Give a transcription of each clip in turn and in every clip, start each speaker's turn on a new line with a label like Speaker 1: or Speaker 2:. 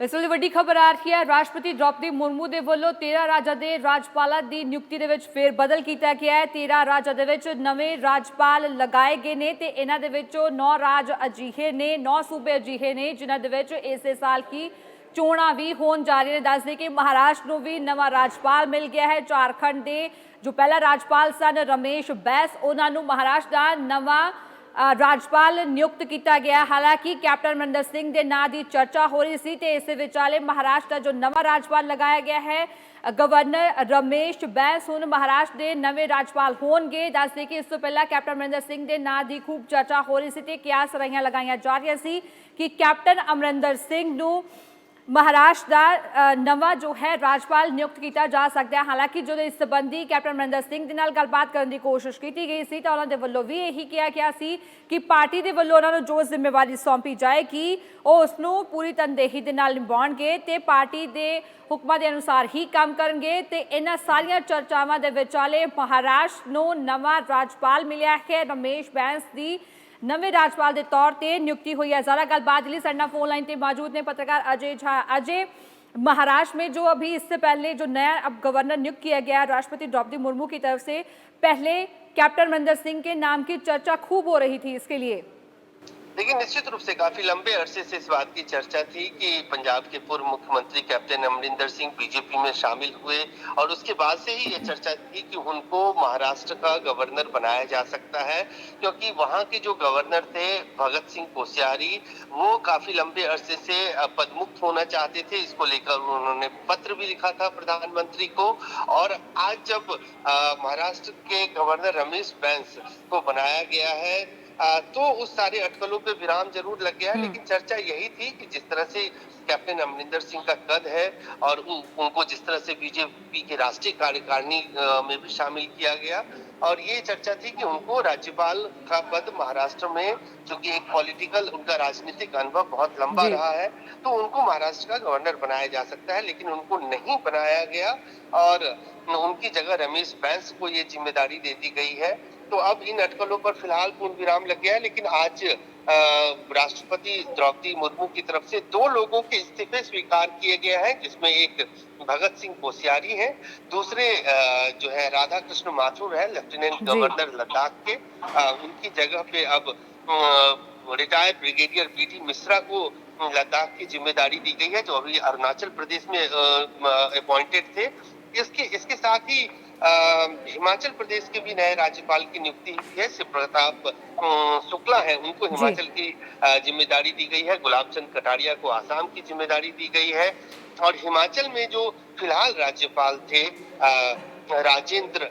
Speaker 1: ਇਸ ਵੇਲੇ ਵੱਡੀ ਖਬਰ ਆ ਰਹੀ ਹੈ। ਰਾਸ਼ਟਰਪਤੀ ਦ੍ਰੌਪਦੀ ਮੁਰਮੂ ਦੇ ਵੱਲੋਂ 13 ਰਾਜਾਂ ਦੇ ਰਾਜਪਾਲਾਂ ਦੀ ਨਿਯੁਕਤੀ ਦੇ ਵਿੱਚ ਫੇਰ ਬਦਲ ਕੀਤਾ ਗਿਆ ਹੈ। 13 ਰਾਜਾਂ ਦੇ ਵਿੱਚ ਨਵੇਂ ਰਾਜਪਾਲ ਲਗਾਏ ਗਏ ਨੇ ਤੇ ਇਹਨਾਂ ਦੇ ਵਿੱਚੋਂ 9 ਰਾਜ ਅਜਿਹੇ ਨੇ, 9 ਸੂਬੇ ਅਜਿਹੇ ਨੇ ਜਿਨ੍ਹਾਂ ਦੇ ਵਿੱਚ ਇਸੇ ਸਾਲ ਕੀ ਚੋਣਾਂ ਵੀ ਹੋਣ ਜਾ ਰਹੀਆਂ ਨੇ। ਦੱਸਦੇ ਕਿ ਮਹਾਰਾਸ਼ਟਰ ਨੂੰ ਵੀ ਨਵਾਂ ਰਾਜਪਾਲ ਮਿਲ ਗਿਆ ਹੈ। ਝਾਰਖੰਡ ਦੇ ਜੋ ਪਹਿਲਾ ਰਾਜਪਾਲ ਸਨ ਰਮੇਸ਼ ਬੈਸ, ਉਹਨਾਂ ਨੂੰ ਮਹਾਰਾਸ਼ਟਰ ਦਾ ਨਵਾਂ ਰਾਜਪਾਲ ਨਿਯੁਕਤ ਕੀਤਾ ਗਿਆ। ਹਾਲਾਂਕਿ ਕੈਪਟਨ ਅਮਰਿੰਦਰ ਸਿੰਘ ਦੇ ਨਾਂ ਦੀ ਚਰਚਾ ਹੋ ਰਹੀ ਸੀ ਤੇ ਇਸ ਵਿਚਾਲੇ ਮਹਾਰਾਸ਼ਟਰ ਦਾ ਜੋ ਨਵਾਂ ਰਾਜਪਾਲ ਲਗਾਇਆ ਗਿਆ ਹੈ ਗਵਰਨਰ ਰਮੇਸ਼ ਬੈਸ ਹੁਣ ਮਹਾਰਾਸ਼ਟਰ ਦੇ ਨਵੇਂ ਰਾਜਪਾਲ ਹੋਣਗੇ। ਦੱਸਦੇ ਕਿ ਇਸ ਤੋਂ ਪਹਿਲਾਂ ਕੈਪਟਨ ਅਮਰਿੰਦਰ ਸਿੰਘ ਦੇ ਨਾਂ ਦੀ ਖੂਬ ਚਰਚਾ ਹੋ ਰਹੀ ਸੀ ਤੇ ਕਿਆਸ ਰਹੀਆਂ ਲਗਾਈਆਂ ਜਾ ਰਹੀਆਂ ਸੀ ਕਿ ਕੈਪਟਨ ਅਮਰਿੰਦਰ ਸਿੰਘ ਨੂੰ ਮਹਾਰਾਸ਼ਟਰ ਦਾ ਨਵਾਂ ਜੋ ਹੈ ਰਾਜਪਾਲ ਨਿਯੁਕਤ ਕੀਤਾ ਜਾ ਸਕਦਾ ਹੈ। ਹਾਲਾਂਕਿ ਜਦੋਂ ਇਸ ਸੰਬੰਧੀ ਕੈਪਟਨ ਅਮਰਿੰਦਰ ਸਿੰਘ ਦੇ ਨਾਲ ਗੱਲਬਾਤ ਕਰਨ ਦੀ ਕੋਸ਼ਿਸ਼ ਕੀਤੀ ਗਈ ਸੀ ਤਾਂ ਉਹਨਾਂ ਦੇ ਵੱਲੋਂ ਵੀ ਇਹੀ ਕਿਹਾ ਗਿਆ ਸੀ ਕਿ ਪਾਰਟੀ ਦੇ ਵੱਲੋਂ ਉਹਨਾਂ ਨੂੰ ਜੋ ਜ਼ਿੰਮੇਵਾਰੀ ਸੌਂਪੀ ਜਾਏਗੀ ਉਹ ਉਸ ਨੂੰ ਪੂਰੀ ਤਨਦੇਹੀ ਦੇ ਨਾਲ ਨਿਭਾਉਣਗੇ ਤੇ ਪਾਰਟੀ ਦੇ ਹੁਕਮਾਂ ਦੇ ਅਨੁਸਾਰ ਹੀ ਕੰਮ ਕਰਨਗੇ। ਤੇ ਇਹਨਾਂ ਸਾਰੀਆਂ ਚਰਚਾਵਾਂ ਦੇ ਵਿਚਾਲੇ ਮਹਾਰਾਸ਼ਟਰ ਨੂੰ ਨਵਾਂ ਰਾਜਪਾਲ ਮਿਲਿਆ ਹੈ। रमेश बैस ਦੀ नवे राजपाल के तौर पर नियुक्ति हुई है। ज़्यादा गलबात लिए साडे फोन लाइन पर मौजूद ने पत्रकार अजय झा। अजय, महाराष्ट्र में जो अभी इससे पहले जो नया अब गवर्नर नियुक्त किया गया राष्ट्रपति द्रौपदी मुर्मू की तरफ से, पहले कैप्टन अमरिंदर सिंह के नाम की चर्चा खूब हो रही थी, इसके लिए
Speaker 2: लेकिन निश्चित रूप से काफी लंबे अरसे से इस बात की चर्चा थी कि पंजाब के पूर्व मुख्यमंत्री कैप्टन अमरिंदर सिंह बीजेपी में शामिल हुए और उसके बाद से ही ये चर्चा थी कि उनको महाराष्ट्र का गवर्नर बनाया जा सकता है, क्योंकि वहां के जो गवर्नर थे भगत सिंह कोश्यारी वो काफी लंबे अरसे से पदमुक्त होना चाहते थे। इसको लेकर उन्होंने पत्र भी लिखा था प्रधानमंत्री को और आज जब महाराष्ट्र के गवर्नर रमेश बैस को बनाया गया है तो उस सारे अटकलों पे विराम जरूर लग गया है। लेकिन चर्चा यही थी कि जिस तरह से कैप्टन अमरिंदर सिंह का कद है और उनको जिस तरह से बीजेपी के राष्ट्रीय कार्यकारिणी में भी शामिल किया गया और ये चर्चा थी कि उनको राज्यपाल का पद महाराष्ट्र में, चूंकि एक पॉलिटिकल उनका राजनीतिक अनुभव बहुत लंबा रहा है, तो उनको महाराष्ट्र का गवर्नर बनाया जा सकता है। लेकिन उनको नहीं बनाया गया और उनकी जगह रमेश बैस को ये जिम्मेदारी दे दी गई है। तो अब इन अटकलों पर फिलहाल पूर्ण विराम लग गया है। लेकिन आज राष्ट्रपति द्रौपदी मुर्मू की तरफ से 2 लोगों के इस्तीफे स्वीकार किए गए हैं, जिसमें एक भगत सिंह कोश्यारी है, दूसरे जो है राधा कृष्ण माथुर है, लेफ्टिनेंट गवर्नर लद्दाख के। उनकी जगह पे अब रिटायर्ड ब्रिगेडियर बीटी मिश्रा को लद्दाख की जिम्मेदारी दी गई है, जो अभी अरुणाचल प्रदेश में अपॉइंटेड थे। इसके साथ ही हिमाचल प्रदेश के भी नए राज्यपाल की नियुक्ति हुई है। शिव प्रताप शुक्ला है, उनको हिमाचल की जिम्मेदारी दी गई है। गुलाब चंद कटारिया को आसाम की जिम्मेदारी दी गई है और हिमाचल में जो फिलहाल राज्यपाल थे राजेंद्र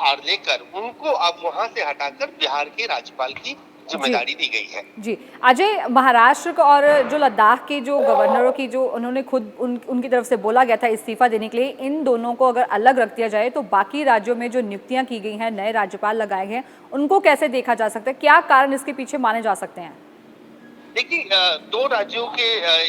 Speaker 2: आर्लेकर, उनको अब वहां से हटाकर बिहार के राज्यपाल की जिम्मेदारी दी गई है।
Speaker 1: जी अजय, महाराष्ट्र को और जो लद्दाख के जो गवर्नरों की जो उन्होंने खुद उनकी तरफ से बोला गया था इस्तीफा देने के लिए, इन दोनों को अगर अलग रख दिया जाए तो बाकी राज्यों में जो नियुक्तियां की गई हैं, नए राज्यपाल लगाए गए हैं, उनको कैसे देखा जा सकता है? क्या कारण इसके पीछे माने जा सकते हैं?
Speaker 2: देखिए, 2 राज्यों के,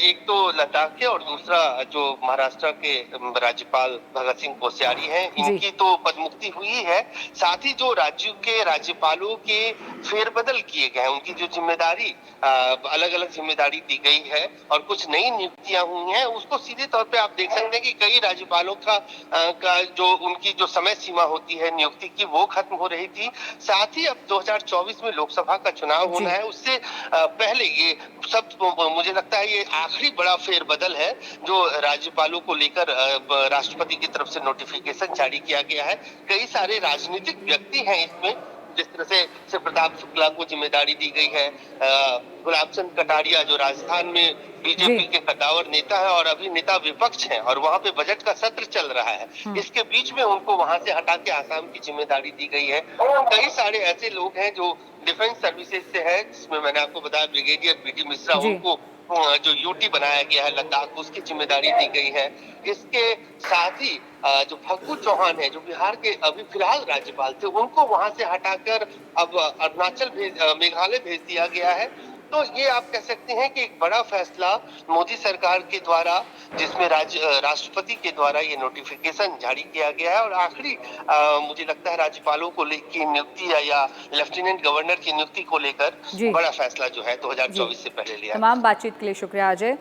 Speaker 2: एक तो लद्दाख के और दूसरा जो महाराष्ट्र के राज्यपाल भगत सिंह कोश्यारी हैं, इनकी तो पदमुक्ति हुई है। साथ ही जो राज्यों के राज्यपालों के फेरबदल किए गए हैं, उनकी जो जिम्मेदारी अलग अलग जिम्मेदारी दी गई है और कुछ नई नियुक्तियां हुई हैं, उसको सीधे तौर पे आप देख सकते हैं कि कई राज्यपालों का जो उनकी जो समय सीमा होती है नियुक्ति की वो खत्म हो रही थी। साथ ही अब 2024 में लोकसभा का चुनाव होना है, उससे पहले ये सब मुझे लगता है ये आखिरी बड़ा फेरबदल है जो राज्यपालों को लेकर राष्ट्रपति की तरफ से नोटिफिकेशन जारी किया गया है। कई सारे राजनीतिक व्यक्ति हैं इसमें, जिस तरह से शिव प्रताप शुक्ला को जिम्मेदारी दी गई है, गुलाब चंद कटारिया जो राजस्थान में बीजेपी के कद्दावर नेता है और अभी नेता विपक्ष है और वहां पे बजट का सत्र चल रहा है, इसके बीच में उनको वहां से हटा के आसाम की जिम्मेदारी दी गई है। कई सारे ऐसे लोग हैं जो डिफेंस सर्विसेज से है, जिसमें मैंने आपको बताया ब्रिगेडियर बीटी मिश्रा, उनको जो यूटी बनाया गया है लद्दाख, उसकी जिम्मेदारी दी गई है। इसके साथ ही जो फग्गू चौहान है, जो बिहार के अभी फिलहाल राज्यपाल थे, उनको वहां से हटाकर अब अरुणाचल मेघालय भेज दिया गया है। तो ये आप कह सकते हैं कि एक बड़ा फैसला मोदी सरकार के द्वारा, जिसमें राष्ट्रपति के द्वारा ये नोटिफिकेशन जारी किया गया है और आखिरी मुझे लगता है राज्यपालों को की नियुक्ति या लेफ्टिनेंट गवर्नर की नियुक्ति को लेकर बड़ा फैसला जो है 2024 से पहले लिया।
Speaker 1: तमाम बातचीत के लिए शुक्रिया अजय।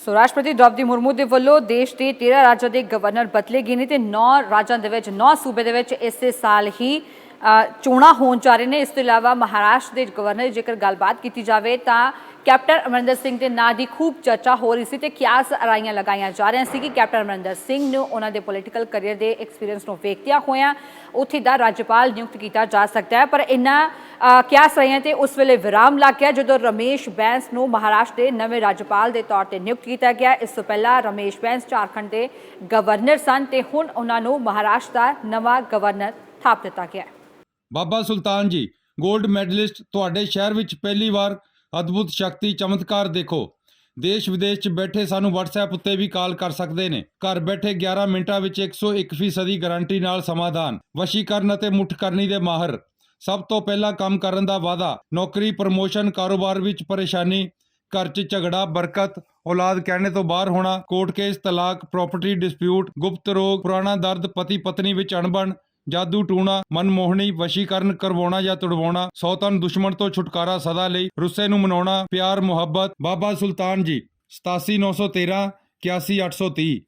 Speaker 1: ਸੋ ਰਾਸ਼ਟਰਪਤੀ ਦ੍ਰੌਪਦੀ ਮੁਰਮੂ ਦੇ ਵੱਲੋਂ ਦੇਸ਼ ਦੇ 13 ਰਾਜਾਂ ਦੇ ਗਵਰਨਰ ਬਦਲੇ ਗਏ ਨੇ ਤੇ 9 ਰਾਜਾਂ ਦੇ ਵਿੱਚ 9 ਸੂਬੇ ਦੇ ਵਿੱਚ ਇਸੇ ਸਾਲ ਹੀ ਚੋਣਾਂ ਹੋਣ ਜਾ ਰਹੇ ਨੇ। ਇਸ ਤੋਂ ਇਲਾਵਾ ਮਹਾਰਾਸ਼ਟਰ ਦੇ ਗਵਰਨਰ ਦੀ ਜੇਕਰ ਗੱਲਬਾਤ ਕੀਤੀ ਜਾਵੇ ਤਾਂ ਕੈਪਟਨ ਅਮਰਿੰਦਰ ਸਿੰਘ ਦੇ ਨਾਂ ਦੀ ਖੂਬ ਚਰਚਾ ਹੋ ਰਹੀ ਸੀ ਤੇ ਕਿਆਸ ਅਰਾਈਆਂ ਲਗਾਈਆਂ ਜਾ ਰਹੀਆਂ ਸੀ ਕਿ ਕੈਪਟਨ ਅਮਰਿੰਦਰ ਸਿੰਘ ਨੂੰ ਉਹਨਾਂ ਦੇ ਪੋਲੀਟੀਕਲ ਕਰੀਅਰ ਦੇ ਐਕਸਪੀਰੀਅੰਸ ਨੂੰ ਵੇਖਦਿਆਂ ਹੋਇਆਂ ਉੱਥੇ ਦਾ ਰਾਜਪਾਲ ਨਿਯੁਕਤ ਕੀਤਾ ਜਾ ਸਕਦਾ ਹੈ। ਪਰ ਇਹਨਾਂ ਕਿਆਸ ਅਰਾਈਆਂ ਤੇ ਉਸ ਵੇਲੇ ਵਿਰਾਮ ਲੱਗ ਗਿਆ ਜਦੋਂ ਰਮੇਸ਼ ਬੈਂਸ ਨੂੰ ਮਹਾਰਾਸ਼ਟਰ ਦੇ ਨਵੇਂ ਰਾਜਪਾਲ ਦੇ ਤੌਰ ਤੇ ਨਿਯੁਕਤ ਕੀਤਾ ਗਿਆ। ਇਸ ਤੋਂ ਪਹਿਲਾਂ ਰਮੇਸ਼ ਬੈਂਸ ਝਾਰਖੰਡ ਦੇ ਗਵਰਨਰ ਸਨ ਤੇ ਹੁਣ ਉਹਨਾਂ ਨੂੰ ਮਹਾਰਾਸ਼ਟਰ ਦਾ ਨਵਾਂ ਗਵਰਨਰ ਥਾਪ ਦਿੱਤਾ ਗਿਆ।
Speaker 3: ਬਾਬਾ ਸੁਲਤਾਨ ਜੀ ਗੋਲਡ ਮੈਡਲਿਸਟ ਤੁਹਾਡੇ ਸ਼ਹਿਰ ਵਿੱਚ ਪਹਿਲੀ ਵਾਰ ਅਦਭੁਤ ਸ਼ਕਤੀ ਚਮਤਕਾਰ ਦੇਖੋ। ਦੇਸ਼ ਵਿਦੇਸ਼ 'ਚ ਬੈਠੇ ਸਾਨੂੰ WhatsApp ਉੱਤੇ ਵੀ ਕਾਲ ਕਰ ਸਕਦੇ ਨੇ। ਘਰ ਬੈਠੇ 11 ਮਿੰਟਾਂ ਵਿੱਚ 101% ਗਾਰੰਟੀ ਨਾਲ ਸਮਾਧਾਨ। ਵਸ਼ੀਕਰਨ ਅਤੇ ਮੁੱਠ ਕਰਨੀ ਦੇ ਮਾਹਰ। ਸਭ ਤੋਂ ਪਹਿਲਾਂ ਕੰਮ ਕਰਨ ਦਾ ਵਾਅਦਾ। ਨੌਕਰੀ, ਪ੍ਰਮੋਸ਼ਨ, ਕਾਰੋਬਾਰ ਵਿੱਚ ਪਰੇਸ਼ਾਨੀ, ਘਰ 'ਚ ਝਗੜਾ, ਬਰਕਤ, ਔਲਾਦ ਕਹਿਣੇ ਤੋਂ ਬਾਹਰ ਹੋਣਾ, ਕੋਰਟ ਕੇਸ, ਤਲਾਕ, ਪ੍ਰਾਪਰਟੀ ਡਿਸਪਿਊਟ, ਗੁਪਤ ਰੋਗ, ਪੁਰਾਣਾ ਦਰਦ, ਪਤੀ ਪਤਨੀ ਵਿੱਚ ਅਣਬਣ, ਜਾਦੂ ਟੂਣਾ, ਮਨਮੋਹਣੀ, ਵਸ਼ੀਕਰਨ ਕਰਵਾਉਣਾ ਜਾਂ ਤੁੜਵਾਉਣਾ, ਸੌਤਨ ਦੁਸ਼ਮਣ ਤੋਂ ਛੁਟਕਾਰਾ ਸਦਾ ਲਈ, ਰੁੱਸੇ ਨੂੰ ਮਨਾਉਣਾ, ਪਿਆਰ ਮੁਹੱਬਤ। ਬਾਬਾ ਸੁਲਤਾਨ ਜੀ 87 913 81 830।